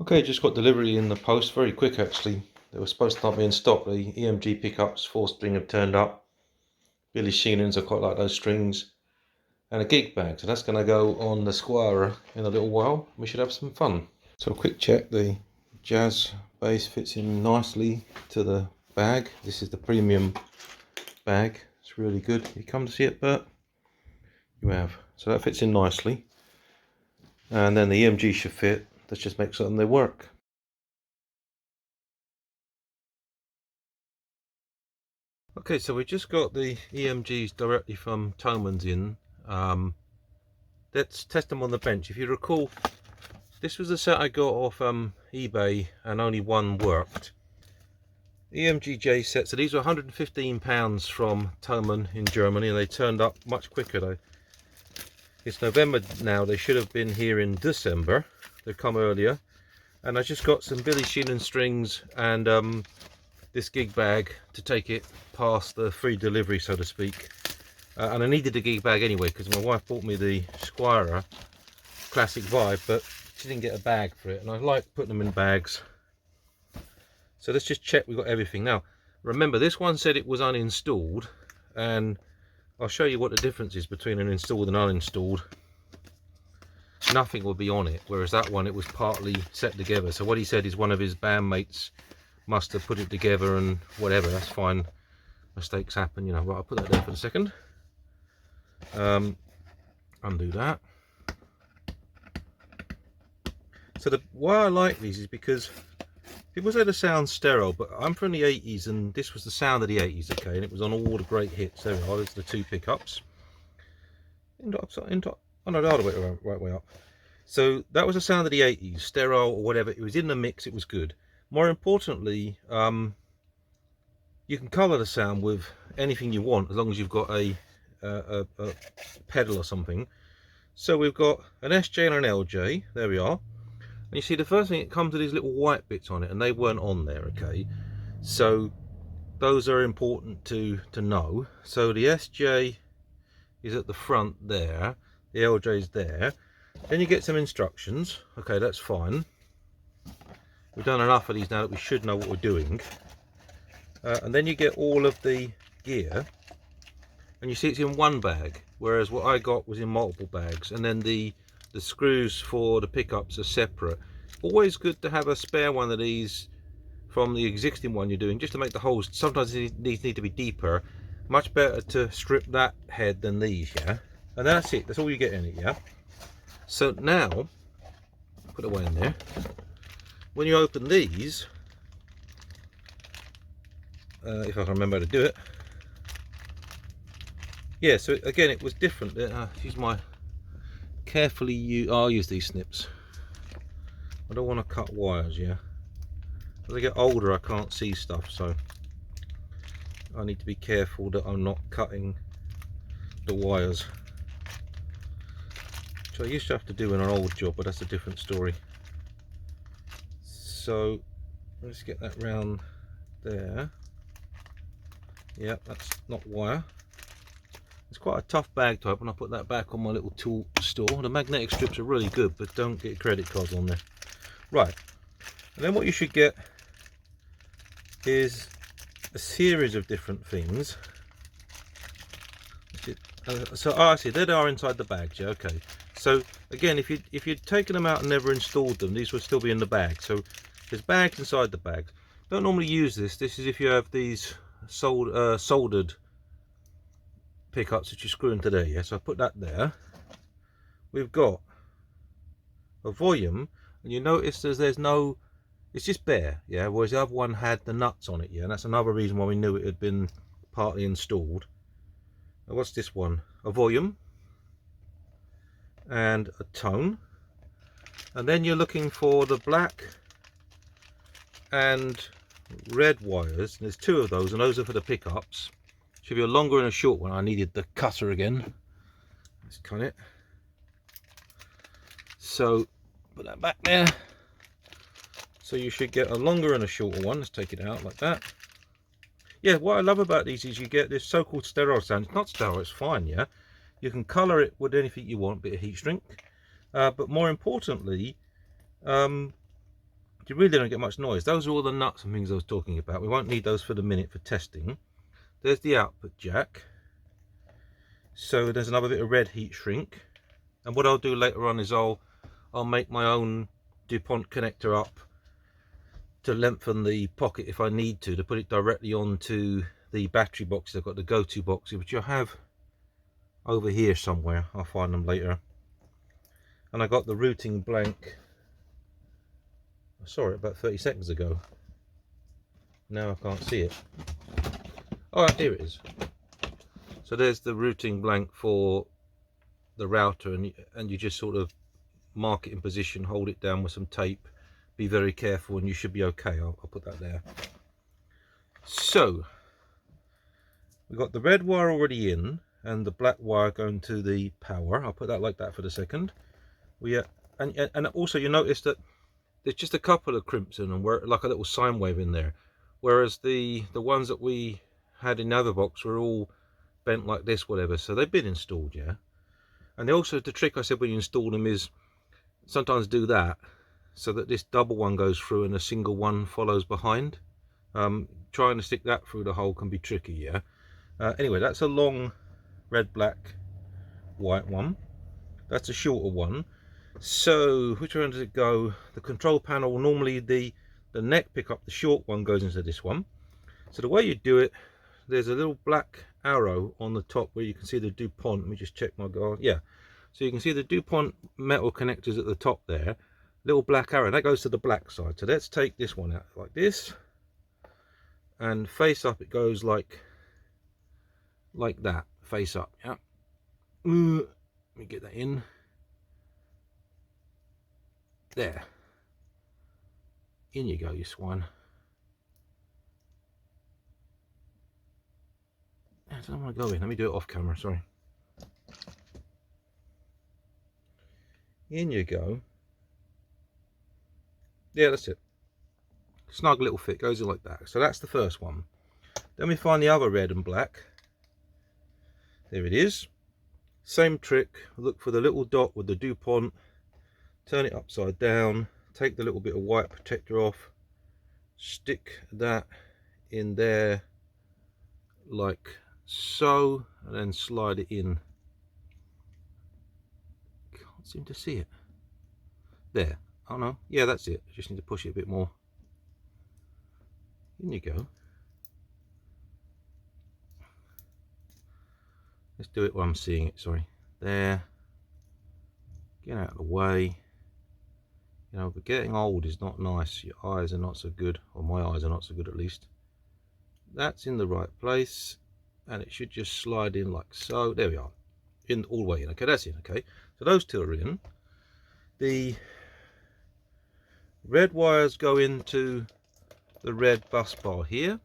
Okay, just got delivery in the post, very quick actually. They were supposed to not be in stock. The EMG pickups, 4-string, have turned up. Billy Sheenans, I quite like those strings. And a gig bag, so that's going to go on the Squier in a little while. We should have some fun. So a quick check, the jazz bass fits in nicely to the bag. This is the premium bag, it's really good. You come to see it, Bert? You have. So that fits in nicely. And then the EMG should fit. Let's just make certain they work. Okay, so we just got the EMGs directly from Thomann in. Let's test them on the bench. If you recall, this was a set I got off eBay and only one worked. EMG set, so these were £115 from Thomann in Germany, and they turned up much quicker though. It's November now, they should have been here in December. They've come earlier. And I just got some Billy Sheenan strings and this gig bag to take it past the free delivery, so to speak. And I needed a gig bag anyway because my wife bought me the Squier Classic Vibe, but she didn't get a bag for it, and I like putting them in bags. So let's just check we've got everything. Now remember, this one said it was uninstalled, and I'll show you what the difference is between an installed and uninstalled. Nothing will be on it, whereas that one, it was partly set together. So what he said is one of his bandmates must have put it together and whatever. That's fine, mistakes happen, you know. Right, I'll put that there for a second. Undo that. So why I like these is because people say the sound's sterile, but I'm from the 80s and this was the sound of the 80s, okay, and it was on all the great hits. There we are, there's the two pickups. Oh no, the other way around, right way up. So that was the sound of the 80s, sterile or whatever. It was in the mix, it was good. More importantly, you can colour the sound with anything you want as long as you've got a pedal or something. So we've got an SJ and an LJ, there we are. And you see the first thing, it comes with these little white bits on it, and they weren't on there, okay. So those are important to know. So the SJ is at the front there, the LJ is there. Then you get some instructions, okay, that's fine. We've done enough of these now that we should know what we're doing. And then you get all of the gear, and you see it's in one bag, whereas what I got was in multiple bags. And then the screws for the pickups are separate. Always good to have a spare one of these from the existing one you're doing, just to make the holes, sometimes these need to be deeper. Much better to strip that head than these, yeah. And that's it, that's all you get in it, yeah. So now put it away in there. When you open these, if I can remember how to do it, yeah, so again it was different. Use my I'll use these snips. I don't want to cut wires, yeah. As I get older I can't see stuff, so I need to be careful that I'm not cutting the wires, which I used to have to do in an old job, but that's a different story. So let's get that round there. Yeah, that's not wire. It's quite a tough bag to open. I'll put that back on my little tool store. The magnetic strips are really good, but don't get credit cards on there. Right, and then what you should get is a series of different things. I see, there they are inside the bags, yeah, okay. So again, if you'd taken them out and never installed them, these would still be in the bag. So there's bags inside the bags. Don't normally use this. This is if you have these soldered pickups that you screw into there, yeah. So I put that there. We've got a volume, and you notice there's no, it's just bare, yeah, whereas the other one had the nuts on it, yeah, and that's another reason why we knew it had been partly installed. Now, what's this one? A volume and a tone, and then you're looking for the black and red wires, and there's two of those, and those are for the pickups. Should be a longer and a short one. I needed the cutter again. Let's cut it. So put that back there. So you should get a longer and a shorter one. Let's take it out like that. Yeah, what I love about these is you get this so-called sterile sound. It's not sterile, it's fine, yeah. You can colour it with anything you want, bit of heat shrink. But more importantly, you really don't get much noise. Those are all the nuts and things I was talking about. We won't need those for the minute for testing. There's the output jack. So there's another bit of red heat shrink. And what I'll do later on is I'll make my own DuPont connector up to lengthen the pocket if I need to put it directly onto the battery boxes. I've got the go-to boxes, which I have over here somewhere. I'll find them later. And I got the routing blank. I saw it about 30 seconds ago. Now I can't see it. Oh, here it is. So there's the routing blank for the router, and you just sort of mark it in position, hold it down with some tape, be very careful, and you should be okay. I'll put that there. So we've got the red wire already in and the black wire going to the power. I'll put that like that for the second. And also you notice that there's just a couple of crimson and we're like a little sine wave in there, whereas the ones that we had in the other box were all bent like this, whatever. So they've been installed, yeah. And also the trick I said when you install them is sometimes do that so that this double one goes through and a single one follows behind. Trying to stick that through the hole can be tricky, yeah. Anyway, that's a long red, black, white one. That's a shorter one. So which one does it go? The control panel, normally the neck pickup, the short one, goes into this one. So the way you do it, there's a little black arrow on the top where you can see the DuPont. Let me just check my guard. Yeah, so you can see the DuPont metal connectors at the top there. Little black arrow, that goes to the black side. So let's take this one out like this, and face up it goes like that, face up. Yeah, let me get that in there. In you go, you swine. I don't want to go in. Let me do it off camera, sorry. In you go. Yeah, that's it. Snug little fit, goes in like that. So that's the first one. Then we find the other red and black. There it is. Same trick. Look for the little dot with the DuPont. Turn it upside down. Take the little bit of white protector off. Stick that in there like so, and then slide it in. Can't seem to see it. There. Oh no, yeah, that's it. I just need to push it a bit more. In you go. Let's do it while I'm seeing it, sorry. There. Get out of the way. You know, but getting old is not nice. Your eyes are not so good, or my eyes are not so good at least. That's in the right place, and it should just slide in like so. There we are. In all the way in. Okay, that's in. Okay, so those two are in. The red wires go into the red bus bar here,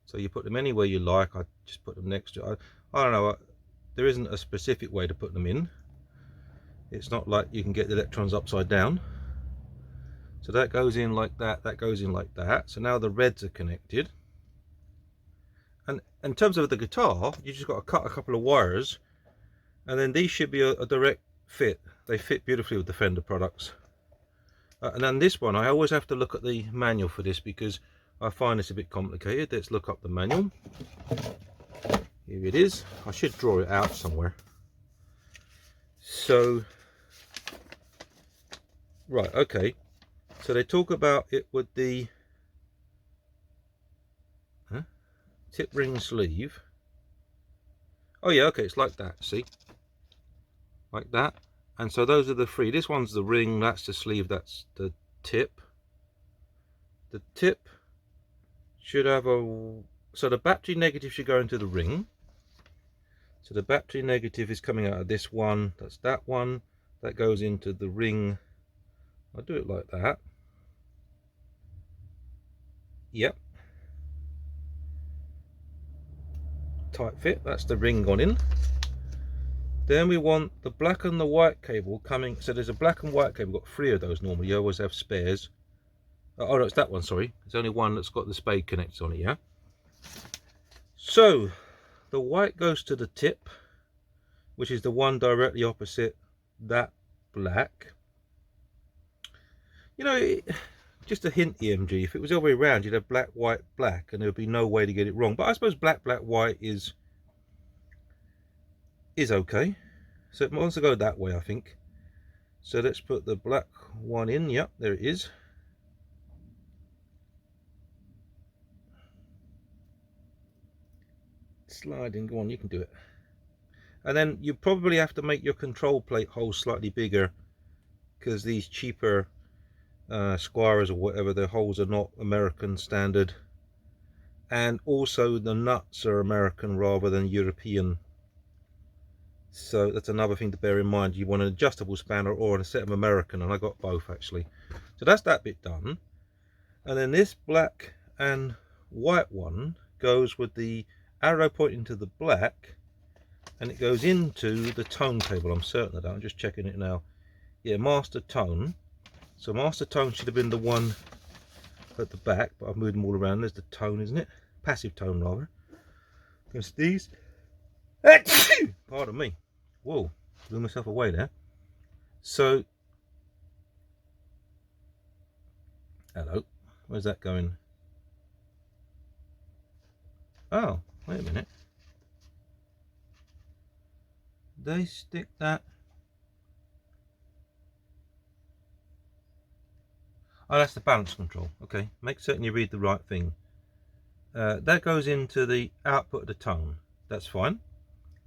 so you put them anywhere you like. I just put them next to it. I don't know, there isn't a specific way to put them in. It's not like you can get the electrons upside down. So that goes in like that, that goes in like that. So now the reds are connected. And in terms of the guitar, you just got to cut a couple of wires, and then these should be a direct fit. They fit beautifully with the Fender products. And then this one, I always have to look at the manual for this because I find this a bit complicated. Let's look up the manual. Here it is. I should draw it out somewhere. So, right, okay. So they talk about it with the tip ring sleeve. Oh yeah, okay, it's like that, see? Like that. And so those are the three. This one's the ring, that's the sleeve, that's the tip. The tip should have a... So the battery negative should go into the ring. So the battery negative is coming out of this one. That's that one. That goes into the ring. I'll do it like that. Yep. Tight fit. That's the ring gone in. Then we want the black and the white cable coming. So there's a black and white cable. We've got three of those normally. You always have spares. Oh no, it's that one, sorry. There's only one that's got the spade connectors on it, yeah? So the white goes to the tip, which is the one directly opposite that black. You know, just a hint EMG. If it was the other way around, you'd have black, white, black, and there would be no way to get it wrong. But I suppose black, black, white is okay. So it wants to go that way, I think. So let's put the black one in. Yep, there it is. Sliding, go on, you can do it. And then you probably have to make your control plate holes slightly bigger, because these cheaper Squiers or whatever, their holes are not American standard, and also the nuts are American rather than European. So that's another thing to bear in mind. You want an adjustable spanner or a set of American, and I got both actually. So that's that bit done. And then this black and white one goes with the arrow pointing to the black, and it goes into the tone cable. I'm certain of that. I'm just checking it now. Yeah, master tone. So master tone should have been the one at the back, but I've moved them all around. There's the tone, isn't it? Passive tone rather. There's these. Pardon me. Whoa, blew myself away there. So, hello. Where's that going? Oh, wait a minute. They stick that. Oh, that's the balance control. Okay, make certain you read the right thing. That goes into the output of the tone. That's fine.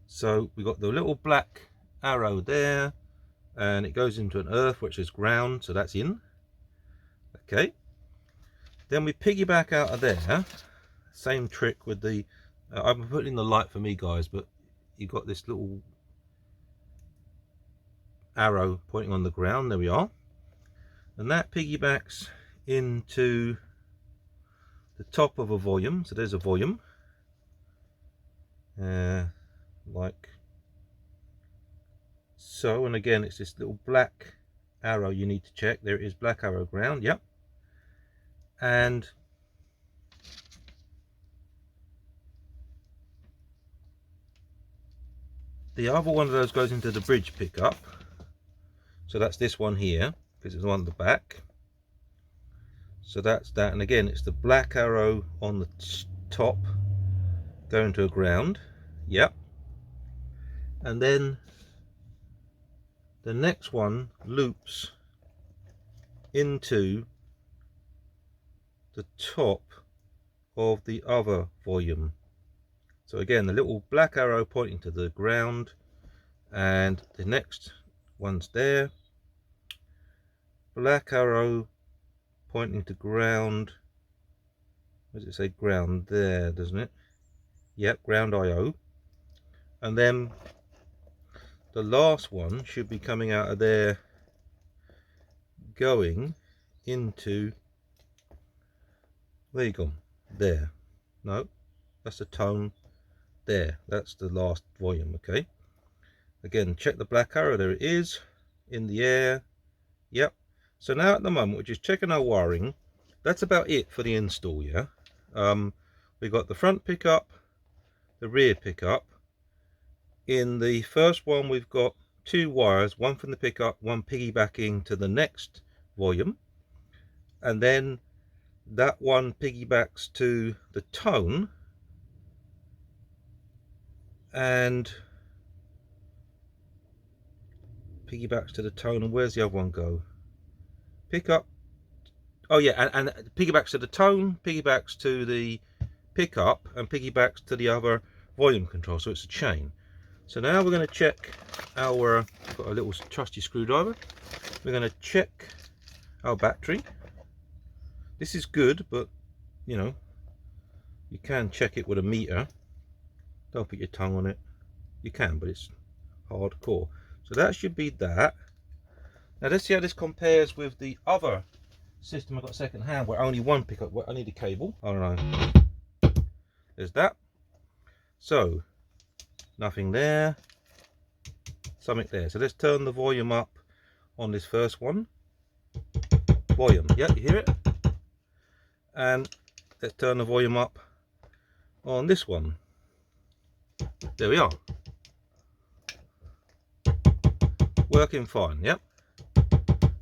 So we got the little black arrow there, and it goes into an earth which is ground, so that's in. Okay. Then we piggyback out of there. Same trick with the. I'm putting the light for me, guys, but you've got this little arrow pointing on the ground. There we are. And that piggybacks into the top of a volume. So there's a volume, like so. And again, it's this little black arrow you need to check. There it is, black arrow ground. Yep. And the other one of those goes into the bridge pickup. So that's this one here, because it's on the back. So that's that, and again it's the black arrow on the top going to a ground. Yep. And then the next one loops into the top of the other volume. So again, the little black arrow pointing to the ground, and the next one's there. Black arrow pointing to ground. What does it say? Ground there, doesn't it? Yep, ground IO. And then the last one should be coming out of there, going into, where you gone? There. No, that's the tone. There, that's the last volume. Okay. Again, check the black arrow. There it is, in the air. Yep. So now at the moment we're just checking our wiring. That's about it for the install. Yeah. We've got the front pickup, the rear pickup. In the first one we've got two wires, one from the pickup, one piggybacking to the next volume, and then that one piggybacks to the tone, and piggybacks to the tone. And where's the other one go? Pickup. Oh yeah, and piggybacks to the tone, piggybacks to the pickup, and piggybacks to the other volume control. So it's a chain. So now we're going to check our, got a little trusty screwdriver. We're going to check our battery. This is good, but you know, you can check it with a meter. Don't put your tongue on it. You can, but it's hardcore. So that should be that. Now let's see how this compares with the other system I got second hand, where only one pickup. I need a cable. I don't know. There's that. So nothing there, something there. So let's turn the volume up on this first one. Volume, yeah, you hear it? And let's turn the volume up on this one. There we are. Working fine, yep.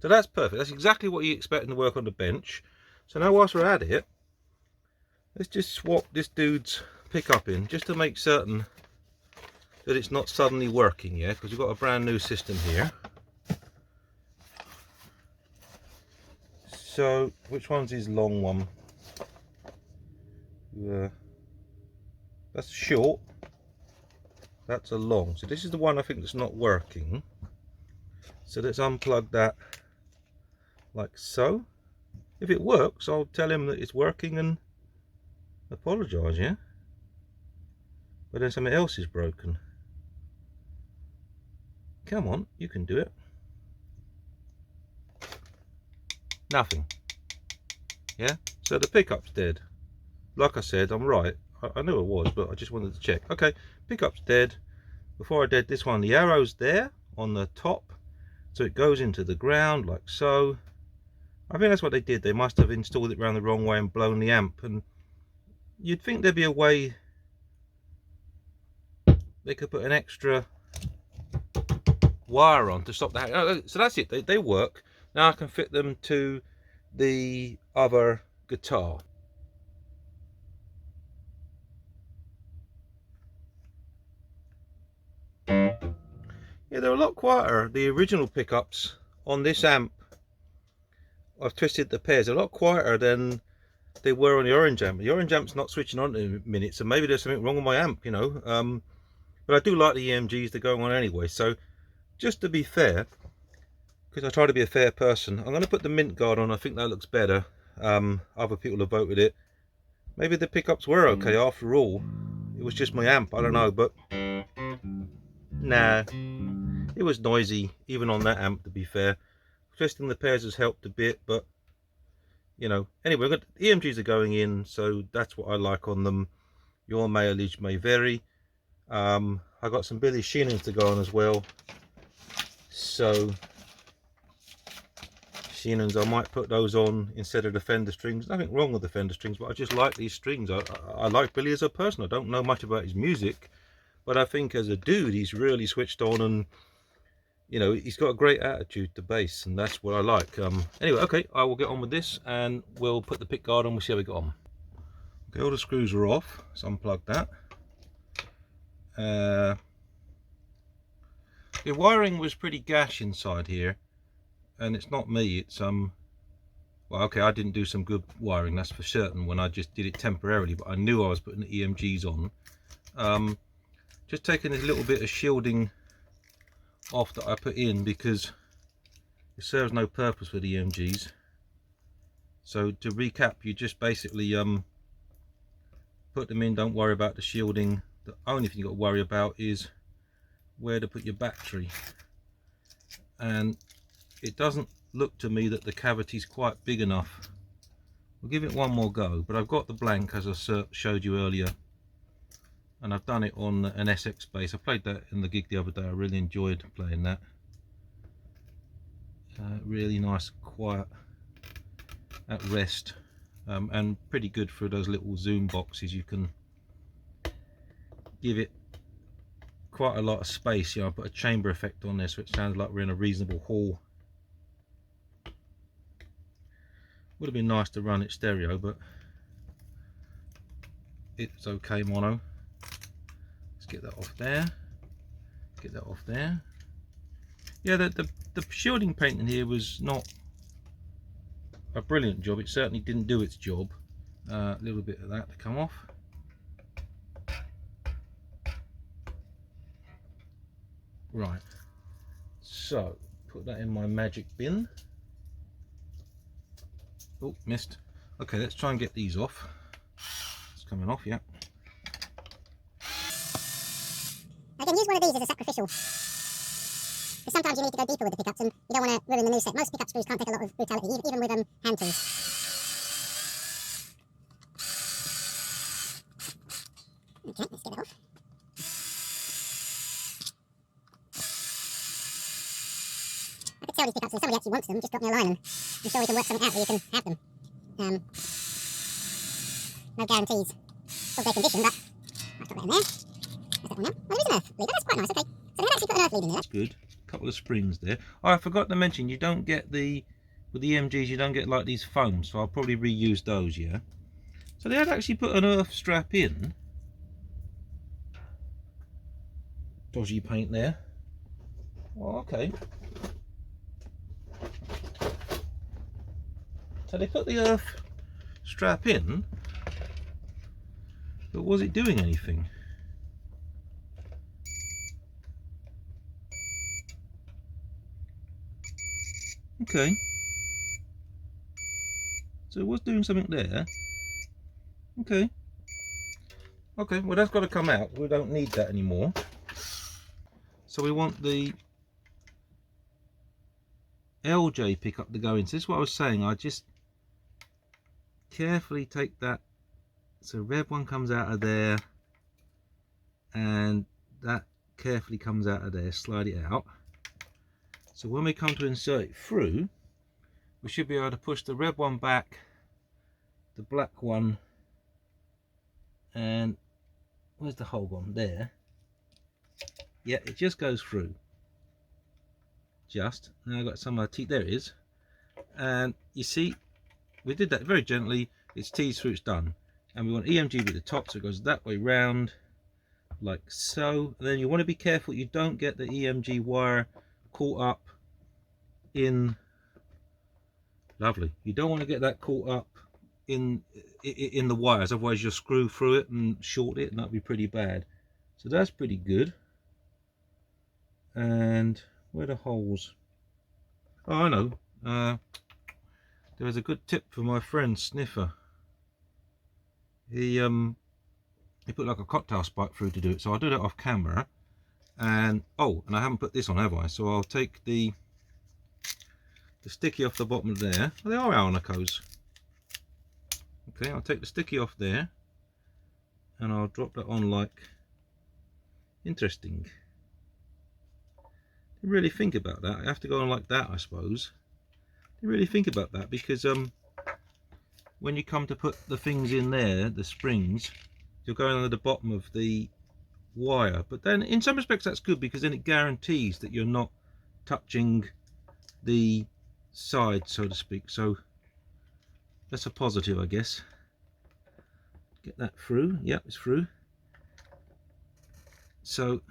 So that's perfect. That's exactly what you expect to work on the bench. So now whilst we're at it, let's just swap this dude's pickup in, just to make certain that it's not suddenly working yet, because we've got a brand new system here. So which one's his long one? That's short, that's a long. So this is the one I think that's not working. So let's unplug that like so. If it works, I'll tell him that it's working and apologise, yeah? But then something else is broken. Come on, you can do it. Nothing. Yeah? So the pickup's dead. Like I said, I'm right. I knew it was, but I just wanted to check. Okay, pickup's dead. Before I did this one, the arrow's there on the top. So it goes into the ground like so. I think that's what they did. They must have installed it around the wrong way and blown the amp. And you'd think there'd be a way they could put an extra wire on to stop that. Oh, so that's it. They work. Now I can fit them to the other guitar. Yeah, they're a lot quieter. The original pickups on this amp, I've twisted the pairs, they're a lot quieter than they were on the Orange amp. The Orange amp's not switching on in a minute, so maybe there's something wrong with my amp, you know. But I do like the EMGs, they're going on anyway. So just to be fair, because I try to be a fair person, I'm going to put the mint guard on. I think that looks better. Other people have voted it. Maybe the pickups were okay after all. It was just my amp, I don't know, but nah, it was noisy even on that amp, to be fair. Twisting the pairs has helped a bit, but you know, anyway, I've got EMGs are going in, so that's what I like on them. Your mileage may vary. I got some Billy Sheenans to go on as well, so Sheenans, I might put those on instead of the Fender strings. Nothing wrong with the Fender strings, but I just like these strings. I like Billy as a person. I don't know much about his music, but I think as a dude he's really switched on, and you know, he's got a great attitude to bass, and that's what I like. Anyway, okay, I will get on with this and we'll put the pick guard on. We'll see how we got on. Okay, all the screws are off, so unplug that. The wiring was pretty gash inside here, and it's not me, it's well, okay, I didn't do some good wiring, that's for certain, when I just did it temporarily, but I knew I was putting the EMGs on. Just taking this little bit of shielding off that I put in, because it serves no purpose for the EMGs. So to recap, you just basically put them in, don't worry about the shielding. The only thing you've got to worry about is where to put your battery, and it doesn't look to me that the cavity is quite big enough. We'll give it one more go, but I've got the blank as I showed you earlier, and I've done it on an SX bass. I played that in the gig the other day. I really enjoyed playing that. Really nice, quiet, at rest, and pretty good for those little zoom boxes. You can give it quite a lot of space. You know, I put a chamber effect on there so it sounds like we're in a reasonable hall. Would have been nice to run it stereo, but it's okay mono. Let's get that off there. Get that off there. Yeah, the shielding paint in here was not a brilliant job. It certainly didn't do its job. A little bit of that to come off. Right, so put that in my magic bin. Oh, missed. Okay, let's try and get these off. It's coming off, yeah. I can use one of these as a sacrificial, because sometimes you need to go deeper with the pickups and you don't want to ruin the new set. Most pickup screws can't take a lot of brutality, even with hand tools. Okay, let's get that off. I could sell these pickups, and if somebody actually wants them, just drop me a line and I'm sure we can work something out where you can have them. No guarantees of their condition, but I've got that in there. There's that one now. Oh, there is an earth leader, that's quite nice, okay. So they had actually put an earth lead in there. That's good. couple of springs there. Oh, I forgot to mention, you don't get the, with the EMGs, you don't get like these foams, so I'll probably reuse those, yeah. So they had actually put an earth strap in. Dodgy paint there. Oh, okay. So they put the earth strap in, but was it doing anything? Okay. So it was doing something there. Okay. Okay, well that's got to come out. We don't need that anymore. So we want the LJ pickup to go in. So this is what I was saying. I just carefully take that. So red one comes out of there, and that carefully comes out of there. Slide it out. So when we come to insert it through, we should be able to push the red one back, the black one, and where's the hole gone? There. Yeah, it just goes through. Just. Now I've got some of my teeth. There it is. And you see, we did that very gently. It's teased through, it's done. And we want EMG at the top, so it goes that way round, like so. And then you want to be careful you don't get the EMG wire caught up in, lovely, you don't want to get that caught up in the wires, otherwise you'll screw through it and short it, and that'll be pretty bad. So that's pretty good. And where are the holes? Oh, I know. There was a good tip for my friend Sniffer. He put like a cocktail spike through to do it, so I'll do that off camera. And oh, and I haven't put this on, have I? So I'll take the sticky off the bottom there. Oh, they are Alnicos. Okay, I'll take the sticky off there, and I'll drop that on like, interesting. Didn't really think about that. I have to go on like that, I suppose. Didn't really think about that, because when you come to put the things in there, the springs, you're going under the bottom of the wire. But then in some respects that's good, because then it guarantees that you're not touching the side, so to speak. So that's a positive, I guess. Get that through. Yep, it's through. So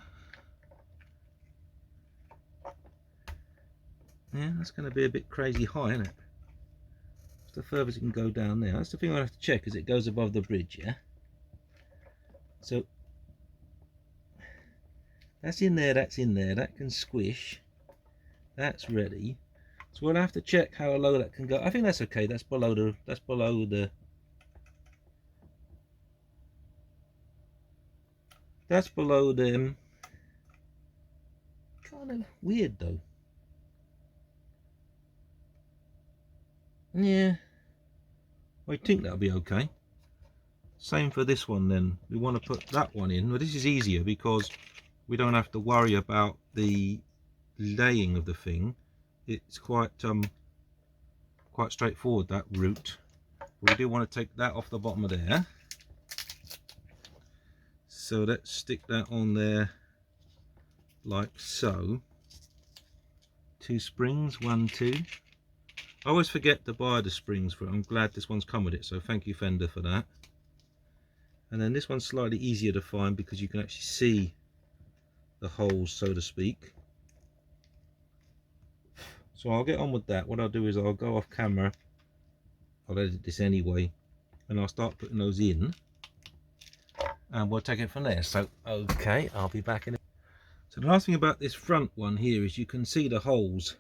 yeah, that's going to be a bit crazy high, isn't it? It's the furthest it can go down there. That's the thing I have to check, as it goes above the bridge, yeah? So that's in there, that's in there, that can squish. That's ready. So we'll have to check how low that can go. I think that's okay. That's below the that's below them. Kind of weird though. Yeah, I think that'll be okay. Same for this one then. We want to put that one in. Well, this is easier because we don't have to worry about the laying of the thing. It's quite straightforward, that route. But we do want to take that off the bottom of there. So let's stick that on there like so. 2 springs, 1, 2. I always forget to buy the springs for it. I'm glad this one's come with it, so thank you Fender for that. And then this one's slightly easier to find because you can actually see the holes, so to speak. So I'll get on with that. What I'll do is I'll go off camera, I'll edit this anyway, and I'll start putting those in, and we'll take it from there. So okay, I'll be back in a... So the last thing about this front one here is you can see the holes.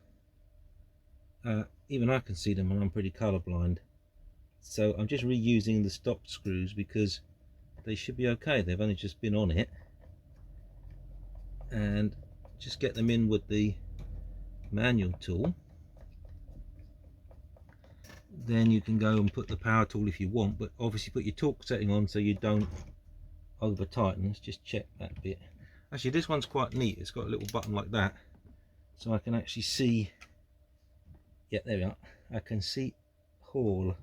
Even I can see them, and I'm pretty colorblind. So I'm just reusing the stock screws because they should be okay. They've only just been on it. And just get them in with the manual tool. Then you can go and put the power tool if you want, but obviously put your torque setting on so you don't over tighten. Let's just check that bit. Actually, this one's quite neat. It's got a little button like that, so I can actually see. Yeah, there we are. I can see Hall.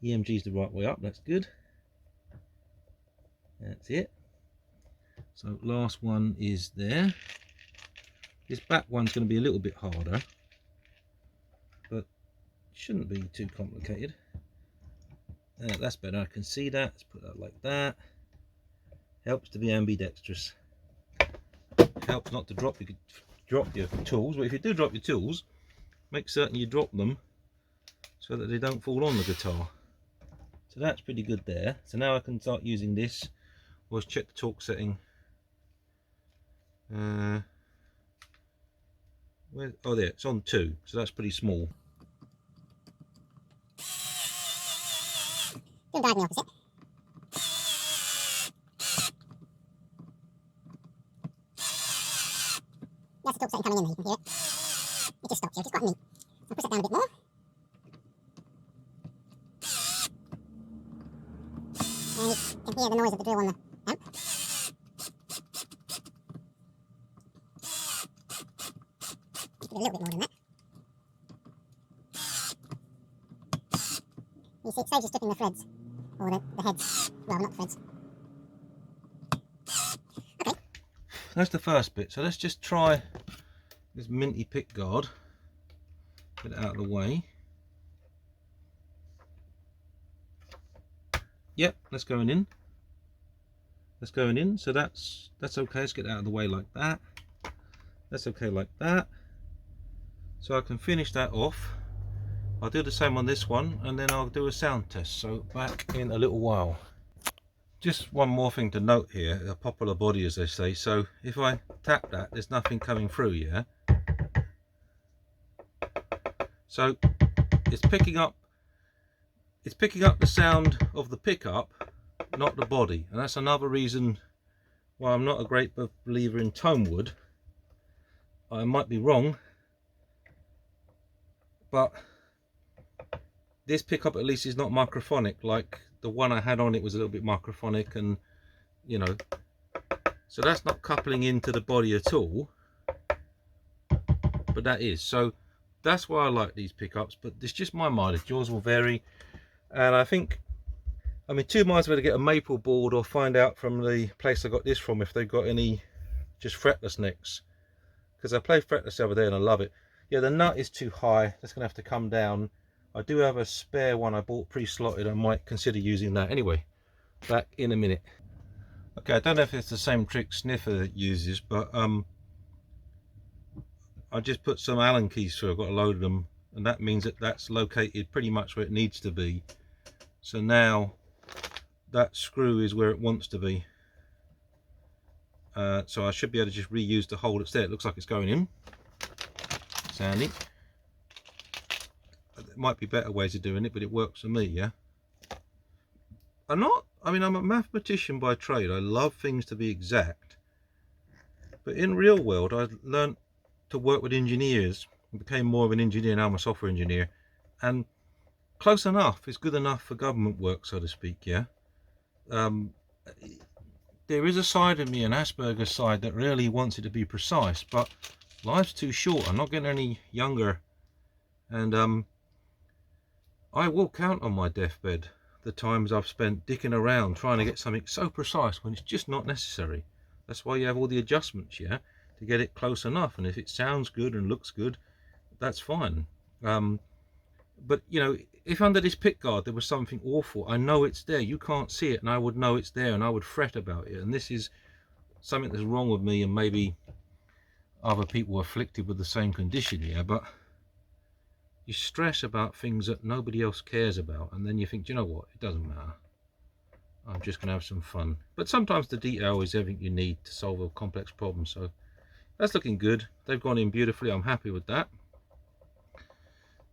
EMG's the right way up. That's good. That's it. So last one is there. This back one's going to be a little bit harder, but shouldn't be too complicated. That's better, I can see that. Let's put that like that. Helps to be ambidextrous. Helps not to drop your tools, but if you do drop your tools, make certain you drop them so that they don't fall on the guitar. So that's pretty good there. So now I can start using this. Always check the torque setting. Oh there, it's on 2, so that's pretty small. Doing diagonally opposite. That's the torque setting coming in there, you can hear it. It just stops here, which is quite neat. I'll push it down a bit more. And you can hear the noise of the drill on the amp. A little bit more than that. You see, it saves you stripping the threads, or the heads, well, not the threads. Okay. That's the first bit, so let's just try this minty pick guard. Get it out of the way. Yep, that's going in. That's going in, so that's okay. Let's get it out of the way like that. That's okay like that. So I can finish that off. I'll do the same on this one, and then I'll do a sound test. So back in a little while. Just one more thing to note here, a popular body as they say. So if I tap that, there's nothing coming through, yeah? So it's picking up the sound of the pickup, not the body. And that's another reason why I'm not a great believer in tone wood. I might be wrong, but this pickup at least is not microphonic. Like the one I had on, it was a little bit microphonic, and you know, so that's not coupling into the body at all, but that is. So that's why I like these pickups, but it's just my mileage. Yours will vary, and I think, I mean, 2 miles whether to get a maple board or find out from the place I got this from if they've got any just fretless necks, because I played fretless the other day and I love it. Yeah, the nut is too high. That's gonna have to come down. I do have a spare one I bought pre-slotted. I might consider using that. Anyway, back in a minute. Okay, I don't know if it's the same trick Sniffer uses, but I just put some Allen keys through. I've got a load of them, and that means that that's located pretty much where it needs to be. So now that screw is where it wants to be. So I should be able to just reuse the hole that's there. It looks like it's going in. Sandy. There might be better ways of doing it, but it works for me, yeah? I'm a mathematician by trade. I love things to be exact. But in real world, I learned to work with engineers. I became more of an engineer, now I'm a software engineer. And close enough is good enough for government work, so to speak, yeah? There is a side of me, an Asperger's side, that really wants it to be precise, but life's too short. I'm not getting any younger. And I will count on my deathbed the times I've spent dicking around trying to get something so precise when it's just not necessary. That's why you have all the adjustments, yeah, to get it close enough. And if it sounds good and looks good, that's fine. But you know, if under this pick guard there was something awful, I know it's there. You can't see it, and I would know it's there, and I would fret about it. And this is something that's wrong with me, and maybe other people afflicted with the same condition, yeah. But you stress about things that nobody else cares about, and then you think, do you know what, it doesn't matter, I'm just gonna have some fun. But sometimes the detail is everything you need to solve a complex problem. So that's looking good. They've gone in beautifully. I'm happy with that.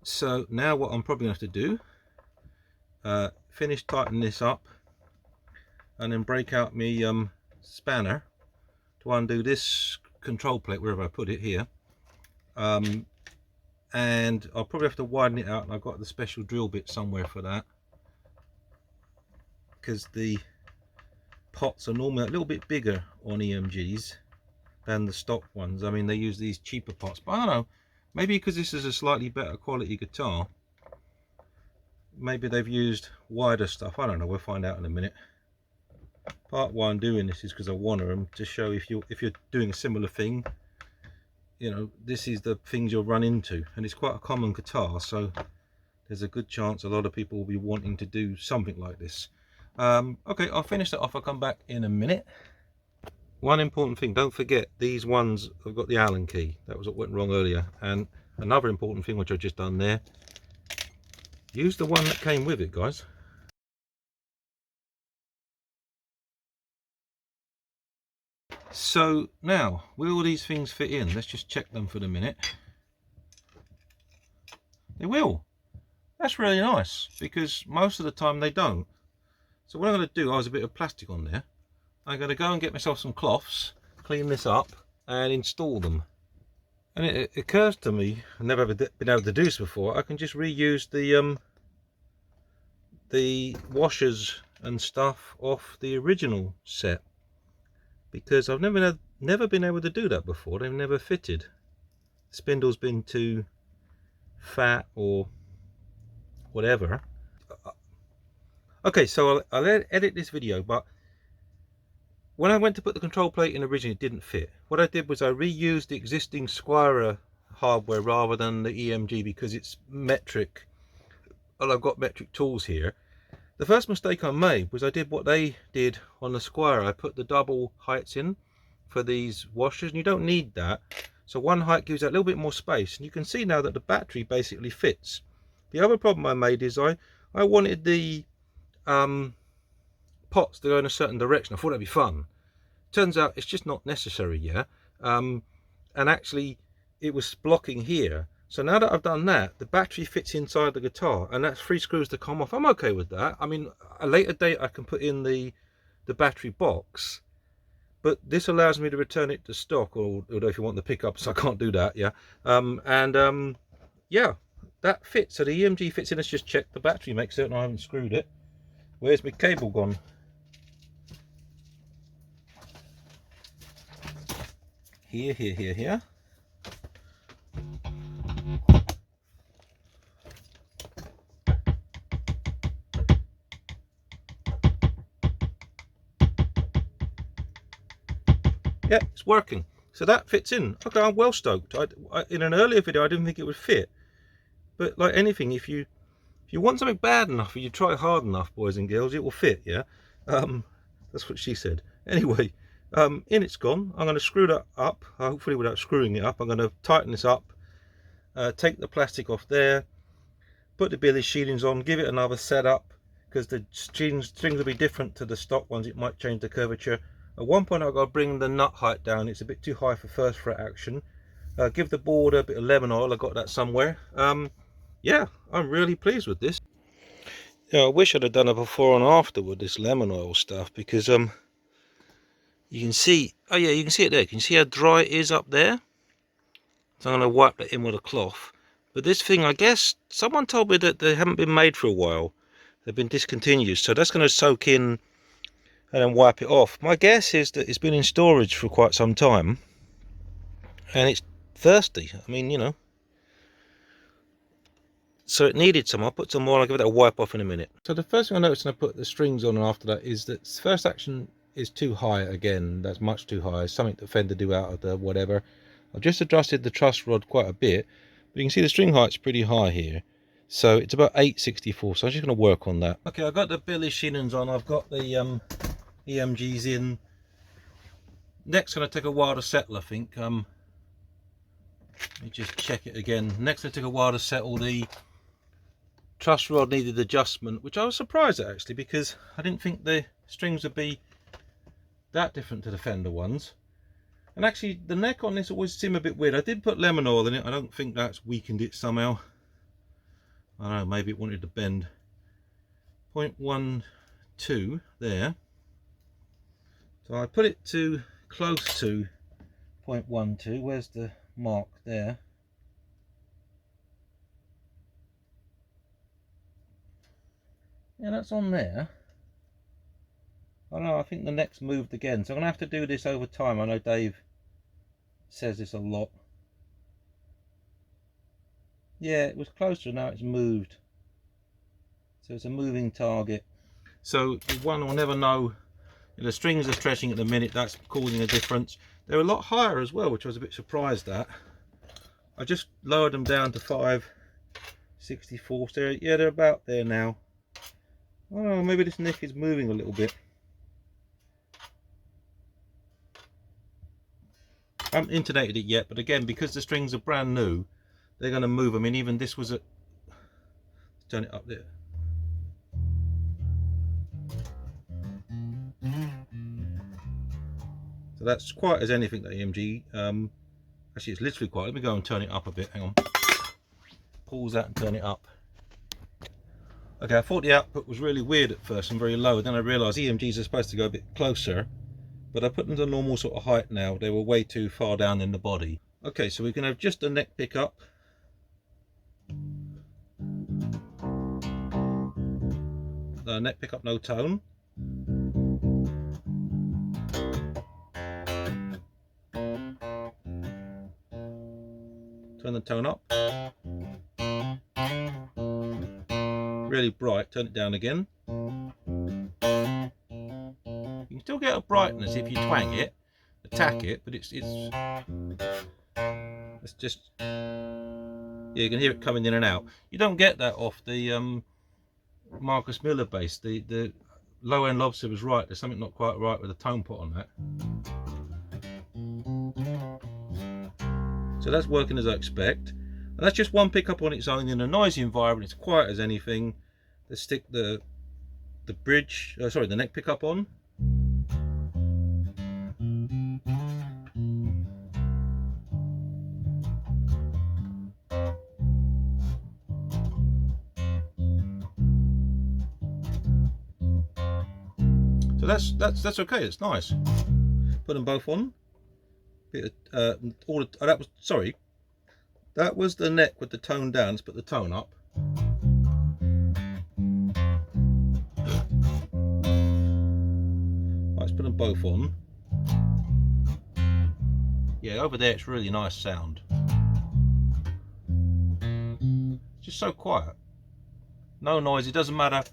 So now what I'm probably gonna have to do, finish tightening this up, and then break out my spanner to undo this control plate wherever I put it here. And I'll probably have to widen it out, and I've got the special drill bit somewhere for that, because the pots are normally a little bit bigger on EMGs than the stock ones. I mean, they use these cheaper pots, but I don't know, maybe because this is a slightly better quality guitar, maybe they've used wider stuff. I don't know, we'll find out in a minute. part why I'm doing this is because I want them to show if you're doing a similar thing, you know, this is the things you'll run into, and it's quite a common guitar, so there's a good chance a lot of people will be wanting to do something like this. Okay, I'll finish that off. I'll come back in a minute. One important thing, don't forget these ones have got the Allen key. That was what went wrong earlier. And another important thing which I've just done there, use the one that came with it, guys. So now, will all these things fit in? Let's just check them for the minute. They will. That's really nice, because most of the time they don't. So what I'm going to do, there's a bit of plastic on there. I'm going to go and get myself some cloths, clean this up and install them. And it occurs to me, I've never been able to do this before, I can just reuse the washers and stuff off the original set, because I've never been able to do that before. They've never fitted. The spindle's been too fat or whatever. Okay, so I'll edit this video, but when I went to put the control plate in originally, it didn't fit. What I did was I reused the existing Squier hardware rather than the EMG, because it's metric. Well, I've got metric tools here. The first mistake I made was I did what they did on the Squier. I put the double heights in for these washers, and you don't need that. So one height gives that a little bit more space, and you can see now that the battery basically fits. The other problem I made is I wanted the pots to go in a certain direction. I thought that'd be fun. Turns out it's just not necessary, yeah. And actually it was blocking here. So now that I've done that, the battery fits inside the guitar, and that's 3 screws to come off. I'm okay with that. I mean, a later date I can put in the battery box, but this allows me to return it to stock, or although if you want the pickups, I can't do that, yeah. Yeah, that fits. So the EMG fits in. Let's just check the battery, make certain I haven't screwed it. Where's my cable gone? Here. Yeah, it's working. So that fits in. Okay, I'm well stoked. In an earlier video, I didn't think it would fit. But like anything, if you want something bad enough, or you try hard enough, boys and girls, it will fit, yeah? That's what she said. Anyway, in it's gone. I'm going to screw that up, hopefully without screwing it up. I'm going to tighten this up, take the plastic off there, put the billy sheathings on, give it another setup, because the strings will be different to the stock ones. It might change the curvature. At one point I've got to bring the nut height down. It's a bit too high for first fret action. Give the board a bit of lemon oil. I got that somewhere. Yeah, I'm really pleased with this. Yeah, I wish I'd have done a before and after with this lemon oil stuff, because you can see, oh yeah, you can see it there. Can you see how dry it is up there? So I'm going to wipe that in with a cloth. But this thing, I guess someone told me that they haven't been made for a while. They've been discontinued, so that's going to soak in and then wipe it off. My guess is that it's been in storage for quite some time and it's thirsty. I mean, you know, so it needed some. I'll put some more. I'll give it a wipe off in a minute. So the first thing I noticed when I put the strings on and after that is that first action is too high again. That's much too high. Something that Fender do out of the whatever. I've just adjusted the truss rod quite a bit, but you can see the string height's pretty high here. So it's about 864, so I'm just going to work on that. Okay, I've got the billy sheathings on. I've got the EMGs in. Next going to take a while to settle, I think. Let me just check it again. Next going to take a while to settle. The truss rod needed adjustment, which I was surprised at actually, because I didn't think the strings would be that different to the Fender ones. And actually the neck on this always seemed a bit weird. I did put lemon oil in it. I don't think that's weakened it somehow. I don't know, maybe it wanted to bend. 0.12 there. So I put it to close to 0.12. Where's the mark there? Yeah, that's on there. I don't know, I think the neck's moved again, so I'm going to have to do this over time. I know Dave says this a lot. Yeah, it was closer, now it's moved. So it's a moving target. So one will never know And the strings are stretching at the minute, that's causing a difference. They're a lot higher as well, which I was a bit surprised at. I just lowered them down to 564. So yeah, they're about there now. Oh, maybe this neck is moving a little bit. I haven't intonated it yet, but again, because the strings are brand new, they're going to move. I mean, even this was at, turn it up there. So that's quiet as anything, that EMG. Actually, it's literally quiet. Let me go and turn it up a bit. Hang on. Pause that and turn it up. Okay, I thought the output was really weird at first and very low. Then I realised EMGs are supposed to go a bit closer. But I put them to normal sort of height now. They were way too far down in the body. Okay, so we can have just a neck pickup. Neck pickup, no tone. Turn the tone up. Really bright, turn it down again. You can still get a brightness if you twang it, attack it, but it's just, yeah, you can hear it coming in and out. You don't get that off the Marcus Miller bass. The low end lobster was right. There's something not quite right with the tone put on that. So that's working as I expect. And that's just one pickup on its own in a noisy environment. It's quiet as anything. Let's stick the bridge, sorry, the neck pickup on. So that's okay. It's nice. Put them both on. That was, sorry, that was the neck with the tone down. Let's put the tone up. Let's put them both on. Yeah, over there it's really nice sound. It's just so quiet. No noise. It doesn't matter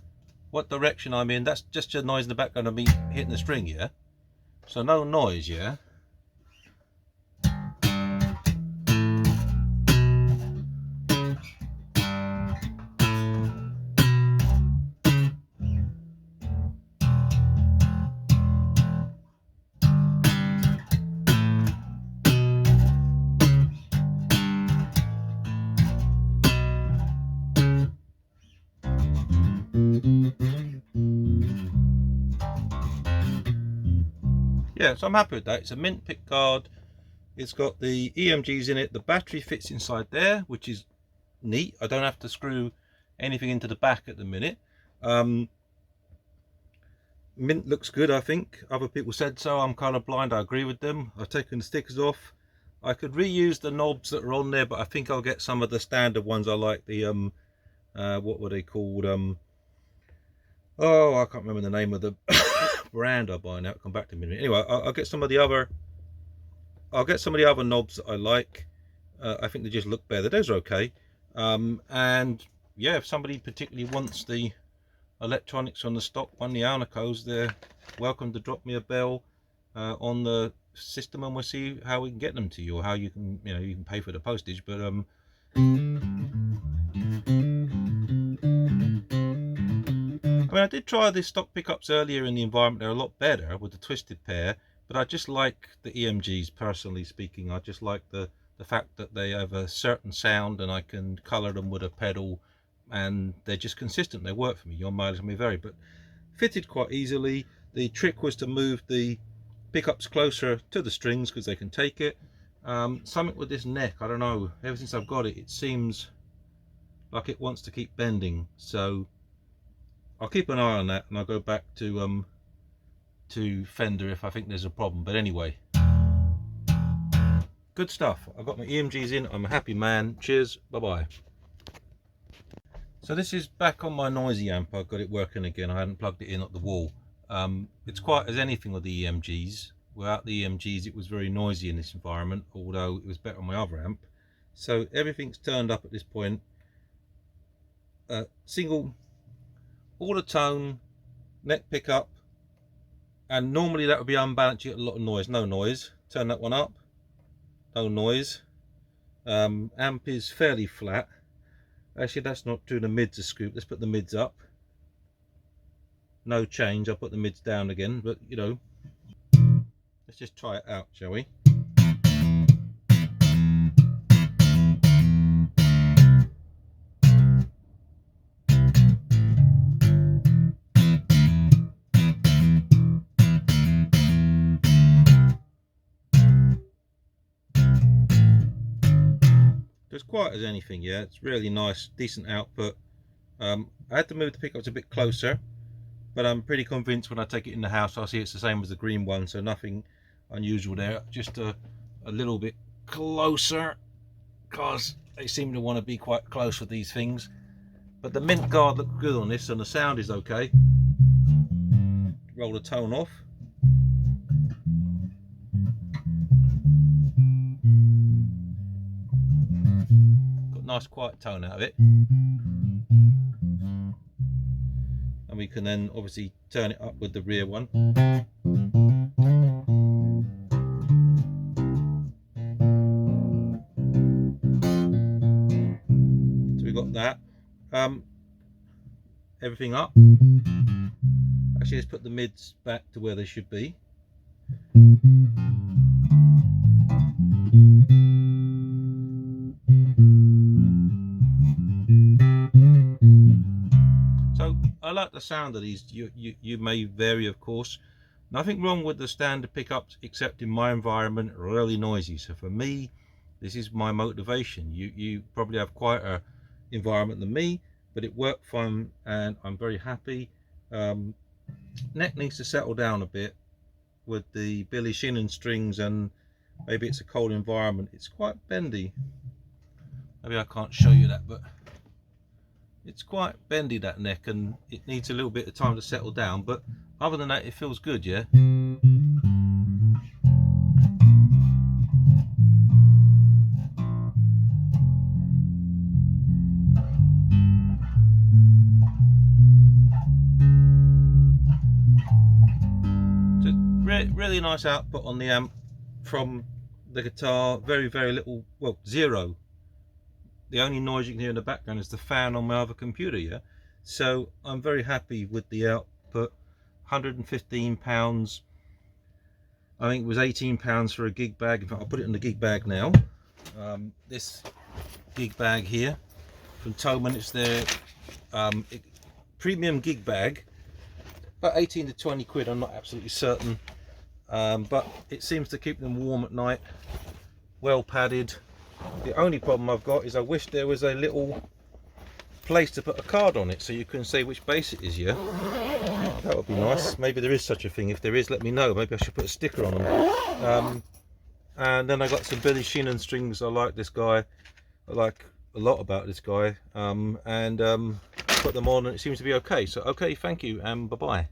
what direction I'm in. That's just a noise in the background of me hitting the string, yeah? So no noise, yeah? Yeah, so I'm happy with that. It's a mint pickguard. It's got the EMGs in it. The battery fits inside there, which is neat. I don't have to screw anything into the back at the minute. Mint looks good, I think. Other people said so. I'm kind of blind. I agree with them. I've taken the stickers off. I could reuse the knobs that are on there, but I think I'll get some of the standard ones. I like the what were they called? Oh, I can't remember the name of the brand I buy now. I'll come back to me in a minute. Anyway, I'll get some of the other. I'll get some of the other knobs that I like. I think they just look better. Those are okay. And yeah, if somebody particularly wants the electronics on the stock one, the Alnicos, they're welcome to drop me a bell on the system, and we'll see how we can get them to you, or how you can, you can pay for the postage. But I mean, I did try the stock pickups earlier in the environment. They're a lot better with the twisted pair, but I just like the EMGs, personally speaking. I just like the fact that they have a certain sound and I can color them with a pedal, and they're just consistent. They work for me. Your mileage may vary, but fitted quite easily. The trick was to move the pickups closer to the strings because they can take it. Something with this neck, I don't know, ever since I've got it, it seems like it wants to keep bending. So I'll keep an eye on that, and I'll go back to Fender if I think there's a problem. But anyway, good stuff. I've got my EMGs in. I'm a happy man. Cheers. Bye bye. So this is back on my noisy amp. I've got it working again. I hadn't plugged it in at the wall. It's quiet as anything with the EMGs. Without the EMGs, it was very noisy in this environment, although it was better on my other amp. So everything's turned up at this point. Single, all the tone, neck pickup, and normally that would be unbalanced, you get a lot of noise. No noise. Turn that one up, no noise. Amp is fairly flat. Actually, that's not doing the mids a scoop. Let's put the mids up. No change. I'll put the mids down again, but you know, let's just try it out, shall we? As quiet as anything, yeah. It's really nice, decent output. I had to move the pickups a bit closer, but I'm pretty convinced when I take it in the house I'll see it's the same as the green one, so nothing unusual there. Just a little bit closer, because they seem to want to be quite close with these things. But the mint guard looks good on this, and the sound is okay. Roll the tone off. Nice quiet tone out of it, and we can then obviously turn it up with the rear one. So we got that. Everything up. Actually, let's put the mids back to where they should be. I like the sound of these. You may vary, of course. Nothing wrong with the standard pickups, except in my environment, really noisy. So for me, this is my motivation. You probably have quite a environment than me, but it worked fine, and I'm very happy. Neck needs to settle down a bit with the Billy Shannon strings, and maybe it's a cold environment. It's quite bendy. Maybe I can't show you that, but it's quite bendy, that neck, and it needs a little bit of time to settle down, but other than that it feels good, yeah. Just really nice output on the amp from the guitar. Very little, well, zero. The only noise you can hear in the background is the fan on my other computer, yeah. So I'm very happy with the output. £115. I think it was £18 for a gig bag. In fact, I'll put it in the gig bag now. This gig bag here from Thomann, it's their premium gig bag. About 18 to 20 quid, I'm not absolutely certain. But it seems to keep them warm at night. Well padded. The only problem I've got is I wish there was a little place to put a card on it so you can say which bass it is, yeah. That would be nice. Maybe there is such a thing. If there is, let me know. Maybe I should put a sticker on them. And then I got some Billy Shannon strings. I like this guy. I like a lot about this guy. Put them on and it seems to be okay. So okay, thank you and bye-bye.